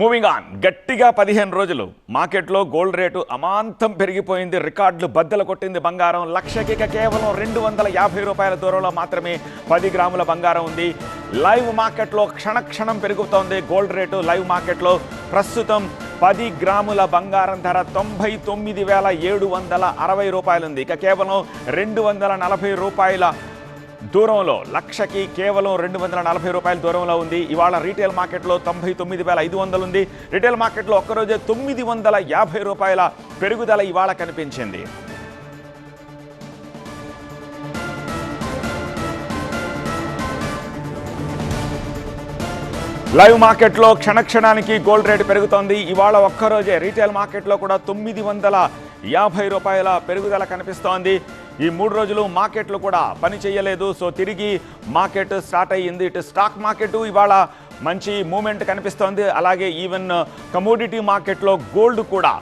Moving on. గట్టిగా 15 రోజులు మార్కెట్లో గోల్డ్ రేటు అమాంతం పెరిగిపోయింది. రికార్డులు బద్దలు కొట్టింది బంగారం. లక్షకి కేవలం 250 రూపాయల దూరంలో మాత్రమే 10 గ్రాముల బంగారం ఉంది. లైవ్ మార్కెట్లో క్షణక్షణం పెరుగుతోంది గోల్డ్ రేటు. లైవ్ మార్కెట్లో ప్రస్తుతం 10 గ్రాముల బంగారం ధర 99,760 రూపాయలు ఉంది. ఇక కేవలం 240 రూపాయల దూరంలో, లక్షకి కేవలం 240 రూపాయల దూరంలో ఉంది. ఇవాళ రీటైల్ మార్కెట్లో 99,500 ఉంది. రీటైల్ మార్కెట్లో ఒక్కరోజే 950 రూపాయల పెరుగుదల ఇవాళ కనిపించింది. లైవ్ మార్కెట్లో క్షణక్షణానికి గోల్డ్ రేటు పెరుగుతోంది. ఇవాళ ఒక్కరోజే రీటైల్ మార్కెట్లో కూడా 950 రూపాయల పెరుగుదల కనిపిస్తోంది. ఈ 3 రోజులు మార్కెట్లు కూడా పని చేయలేదు. సో తిరిగి మార్కెట్ స్టార్ట్ అయ్యింది. ఇటు స్టాక్ మార్కెట్ ఇవాళ మంచి మూమెంట్ కనిపిస్తోంది. అలాగే ఈవెన్ కమోడిటీ మార్కెట్లో గోల్డ్ కూడా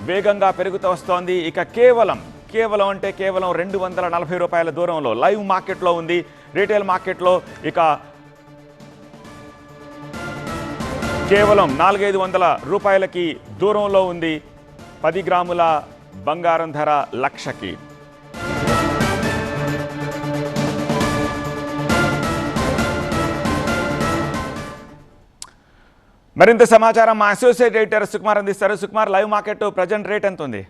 వేగంగా పెరుగుతూ వస్తోంది. ఇక కేవలం 240 రూపాయల దూరంలో లైవ్ మార్కెట్లో ఉంది. రీటైల్ మార్కెట్లో ఇక కేవలం 400-500 రూపాయలకి దూరంలో ఉంది 10 గ్రాముల బంగారం ధర లక్షకి. మరింత సమాచారం మా అసోసియేట్ ఎడిటర్ సుకుమార్ అందిస్తారు. Sukumar, live market present rate ఎంత ఉంది?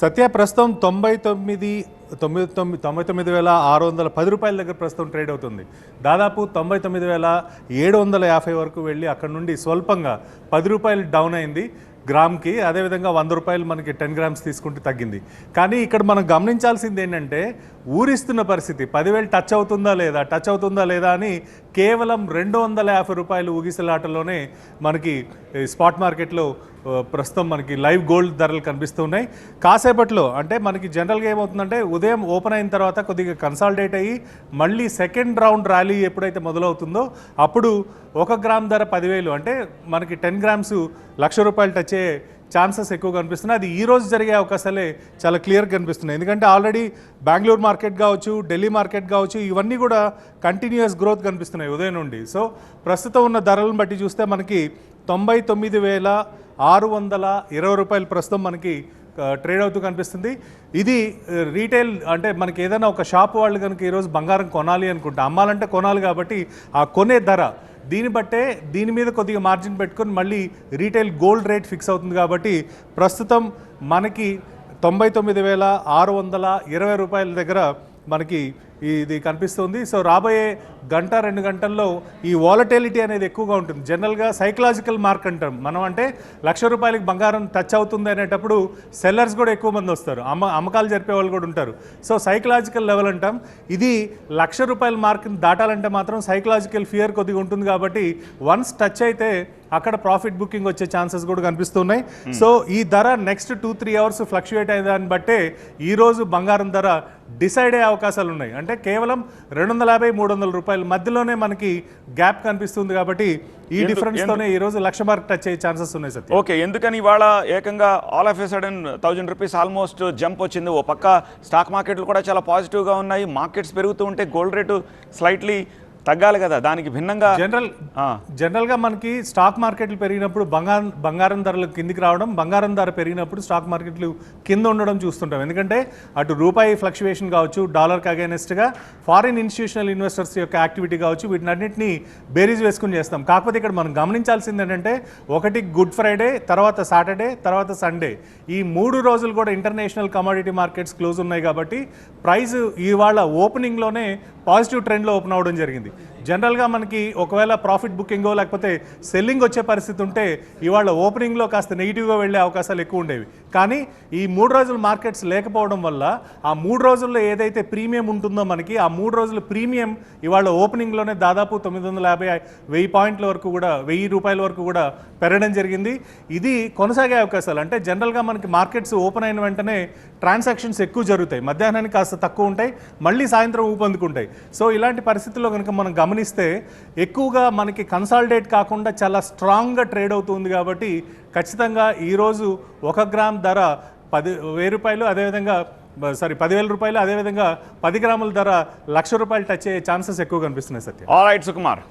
సత్య, ప్రస్తుతం 99,610 రూపాయల దగ్గర ప్రస్తుతం ట్రేడ్ అవుతుంది. దాదాపు 99,750 వరకు వెళ్ళి అక్కడ నుండి స్వల్పంగా 10 రూపాయలు డౌన్ అయింది గ్రామ్కి. అదేవిధంగా 100 రూపాయలు మనకి 10 గ్రామ్స్ తీసుకుంటే తగ్గింది. కానీ ఇక్కడ మనం గమనించాల్సింది ఏంటంటే ఊరిస్తున్న పరిస్థితి. 10,000 టచ్ అవుతుందా లేదా అని కేవలం 250 రూపాయలు ఊగిసలాటలోనే మనకి స్పాట్ మార్కెట్లో ప్రస్తుతం మనకి లైవ్ గోల్డ్ ధరలు కనిపిస్తున్నాయి. కాసేపట్లో అంటే మనకి జనరల్గా ఏమవుతుందంటే ఉదయం ఓపెన్ అయిన తర్వాత కొద్దిగా కన్సాలిడేట్ అయ్యి మళ్ళీ సెకండ్ రౌండ్ ర్యాలీ ఎప్పుడైతే మొదలవుతుందో అప్పుడు 1 గ్రామ్ ధర 10,000 అంటే మనకి 10 గ్రామ్స్ 1,00,000 రూపాయలు టచ్ అయ్యే ఛాన్సెస్ ఎక్కువ కనిపిస్తున్నాయి. అది ఈ రోజు జరిగే అవకాశాలే చాలా క్లియర్గా కనిపిస్తున్నాయి. ఎందుకంటే ఆల్రెడీ బెంగళూరు మార్కెట్ కావచ్చు, ఢిల్లీ మార్కెట్ కావచ్చు, ఇవన్నీ కూడా కంటిన్యూస్ గ్రోత్ కనిపిస్తున్నాయి ఉదయం నుండి. సో ప్రస్తుతం ఉన్న ధరలను బట్టి చూస్తే మనకి 99,620 రూపాయలు ప్రస్తుతం మనకి ట్రేడ్ అవుతూ కనిపిస్తుంది. ఇది రీటైల్ అంటే మనకి ఏదైనా ఒక షాప్ వాళ్ళు కనుక ఈరోజు బంగారం కొనాలి అనుకుంటే, అమ్మాలంటే కొనాలి కాబట్టి ఆ కొనే ధర దీన్ని బట్టే దీని మీద కొద్దిగా మార్జిన్ పెట్టుకొని మళ్ళీ రీటైల్ గోల్డ్ రేట్ ఫిక్స్ అవుతుంది. కాబట్టి ప్రస్తుతం మనకి 99,620 రూపాయల దగ్గర మనకి ఇది కనిపిస్తుంది. సో రాబోయే 1-2 గంటల్లో ఈ వాలటిలిటీ అనేది ఎక్కువగా ఉంటుంది. జనరల్గా సైకలాజికల్ మార్క్ అంటాం మనం. అంటే 1,00,000 రూపాయలకి బంగారం టచ్ అవుతుంది అనేటప్పుడు సెల్లర్స్ కూడా ఎక్కువ మంది వస్తారు, అమ్మకాలు జరిపే వాళ్ళు కూడా ఉంటారు. సో సైకలాజికల్ లెవెల్ అంటాం. ఇది 1,00,000 రూపాయల మార్క్ని దాటాలంటే మాత్రం సైకలాజికల్ ఫియర్ కొద్దిగా ఉంటుంది. కాబట్టి వన్స్ టచ్ అయితే అక్కడ ప్రాఫిట్ బుకింగ్ వచ్చే ఛాన్సెస్ కూడా కనిపిస్తున్నాయి. సో ఈ ధర నెక్స్ట్ 2-3 అవర్స్ ఫ్లక్చుయేట్ అయ్యే దాన్ని బట్టే ఈరోజు బంగారం ధర డిసైడ్ అయ్యే అవకాశాలు ఉన్నాయి. అంటే కేవలం 250-300 రూపాయల మధ్యలోనే మనకి గ్యాప్ కనిపిస్తుంది. కాబట్టి ఈ డిఫరెన్స్తోనే ఈరోజు 1,00,000 మార్క్ టచ్ అయ్యే ఛాన్సెస్ ఉన్నాయి. సత్య, ఓకే, ఎందుకని ఇవాళ ఏకంగా all of A sudden 1,000 rupees almost jump వచ్చింది? ఓ పక్క స్టాక్ మార్కెట్లు కూడా చాలా పాజిటివ్గా ఉన్నాయి. మార్కెట్స్ పెరుగుతూ ఉంటే గోల్డ్ రేటు స్లైట్లీ తగ్గాలి కదా. దానికి భిన్నంగా జనరల్గా మనకి స్టాక్ మార్కెట్లు పెరిగినప్పుడు బంగారం ధరలు కిందికి రావడం, బంగారం ధర పెరిగినప్పుడు స్టాక్ మార్కెట్లు కింద ఉండడం చూస్తుంటాం. ఎందుకంటే అటు రూపాయి ఫ్లక్చువేషన్ కావచ్చు, డాలర్కి అగైనెస్ట్గా ఫారిన్ ఇన్స్టిట్యూషనల్ ఇన్వెస్టర్స్ యొక్క యాక్టివిటీ కావచ్చు, వీటినన్నింటినీ బేరీజ్ వేసుకుని చేస్తాం. కాకపోతే ఇక్కడ మనం గమనించాల్సింది ఏంటంటే, ఒకటి గుడ్ ఫ్రైడే, తర్వాత సాటర్డే, తర్వాత సండే, ఈ 3 రోజులు కూడా ఇంటర్నేషనల్ కమోడిటీ మార్కెట్స్ క్లోజ్ ఉన్నాయి. కాబట్టి ప్రైస్ ఇవాళ ఓపెనింగ్లోనే పాజిటివ్ ట్రెండ్లో ఓపెన్ అవ్వడం జరిగింది. జనరల్గా మనకి ఒకవేళ ప్రాఫిట్ బుకింగో లేకపోతే సెల్లింగ్ వచ్చే పరిస్థితి ఉంటే ఇవాళ ఓపెనింగ్లో కాస్త నెగిటివ్గా వెళ్ళే అవకాశాలు ఎక్కువ ఉండేవి. కానీ ఈ 3 రోజులు మార్కెట్స్ లేకపోవడం వల్ల ఆ 3 రోజుల్లో ఏదైతే ప్రీమియం ఉంటుందో మనకి, ఆ 3 రోజుల ప్రీమియం ఇవాళ ఓపెనింగ్లోనే దాదాపు 950-1000 పాయింట్ల వరకు కూడా, 1000 రూపాయల వరకు కూడా పెరగడం జరిగింది. ఇది కొనసాగే అవకాశాలు. అంటే జనరల్గా మనకి మార్కెట్స్ ఓపెన్ అయిన వెంటనే ట్రాన్సాక్షన్స్ ఎక్కువ జరుగుతాయి, మధ్యాహ్నానికి కాస్త తక్కువ ఉంటాయి, మళ్ళీ సాయంత్రం ఊపందుకుంటాయి. సో ఇలాంటి పరిస్థితుల్లో కనుక మనం గమనిస్తే ఎక్కువగా మనకి కన్సాలిడేట్ కాకుండా చాలా స్ట్రాంగ్గా ట్రేడ్ అవుతుంది. కాబట్టి ఖచ్చితంగా ఈరోజు 1 గ్రామ్ ధర 10,000 రూపాయలు, అదేవిధంగా 10,000 రూపాయలు, అదేవిధంగా 10 గ్రాముల ధర 1,00,000 రూపాయలు టచ్ అయ్యే ఛాన్సెస్ ఎక్కువ కనిపిస్తున్నాయి. సత్య, ఆల్ రైట్ సుకుమార్.